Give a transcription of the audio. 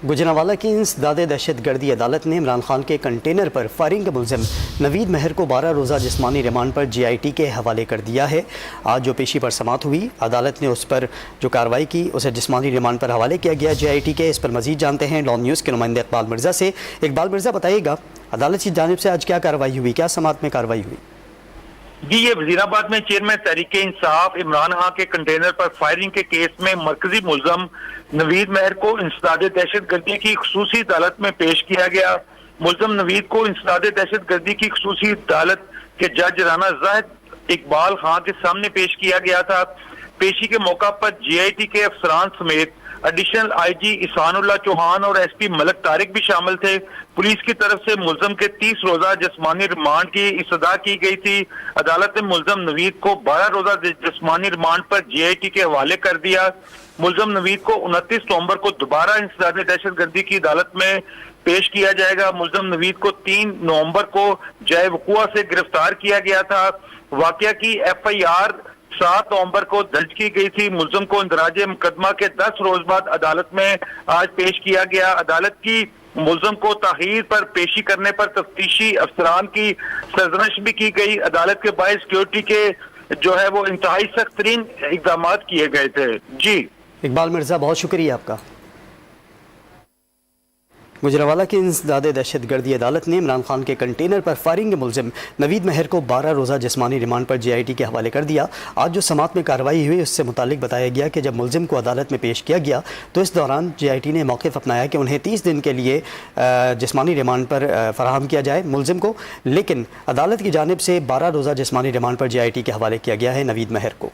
गुजरांवाला की इंसदाद दहशतगर्दी अदालत ने इमरान खान के कंटेनर पर फायरिंग के मुलजिम नवीद महर को 12 रोज़ा जिस्मानी रिमांड पर JIT के हवाले कर दिया है। आज जो पेशी पर समाअत हुई, अदालत ने उस पर जो कार्रवाई की उसे जिस्मानी रिमांड पर हवाले किया गया JIT के। इस पर मजीद जानते हैं डॉन न्यूज़ के नुमाइंदे इकबाल मिर्ज़ा से। इकबाल मिर्ज़ा, बताइएगा अदालत की जानिब से आज क्या कार्रवाई हुई, क्या समाअत में कार्रवाई हुई? जी, ये वजीराबाद में चेयरमैन तहरीक इंसाफ इमरान खान के कंटेनर पर फायरिंग के केस में मरकजी मुलजम नवीद महर को इंसदाद दहशतगर्दी की खसूसी अदालत में पेश किया गया। मुलजम नवीद को इंसदाद दहशतगर्दी की खसूसी अदालत के जज राना जाहिद इकबाल खान के सामने पेश किया गया था। पेशी के मौका पर JIT के अफसरान समेत एडिशनल IG इसानुल्लाह चौहान और SP मलक तारिक भी शामिल थे। पुलिस की तरफ से मुलजम के 30 रोजा जिस्मानी रिमांड की इस्तदा की गई थी। अदालत ने मुलजम नवीद को 12 रोजा जिस्मानी रिमांड पर JIT के हवाले कर दिया। मुलजम नवीद को 29 नवंबर को दोबारा इंसदाद दहशतगर्दी की अदालत में पेश किया जाएगा। मुलजम नवीद को 3 नवंबर को जय वकुआ से गिरफ्तार किया गया था। वाकया की FIR 7 नवंबर को दर्ज की गई थी। मुलजम को इंदराज मुकदमा के 10 रोज बाद अदालत में आज पेश किया गया। अदालत की मुलजम को ताहीर पर पेशी करने पर तफ्तीशी अफसरान की सरजनश भी की गई। अदालत के बाहर सिक्योरिटी के जो है वो इंतहाई सख्त तरीन इकदाम किए गए थे। जी इकबाल मिर्ज़ा, बहुत शुक्रिया आपका। गुजरांवाला की इंसदाद दहशतगर्दी अदालत ने इमरान खान के कंटेनर पर फायरिंग के मुलजिम नवीद महर को 12 रोज़ा जिस्मानी रिमांड पर JIT के हवाले कर दिया। आज जो समाअत में कार्रवाई हुई उससे मुतालिक बताया गया कि जब मुलजिम को अदालत में पेश किया गया तो इस दौरान JIT ने मौक़िफ़ अपनाया कि उन्हें 30 दिन के लिए जिस्मानी रिमांड पर फराहम किया जाए मुलजिम को, लेकिन अदालत की जानिब से 12 रोज़ा जिस्मानी रिमांड पर JIT के हवाले किया गया है नवीद महर को।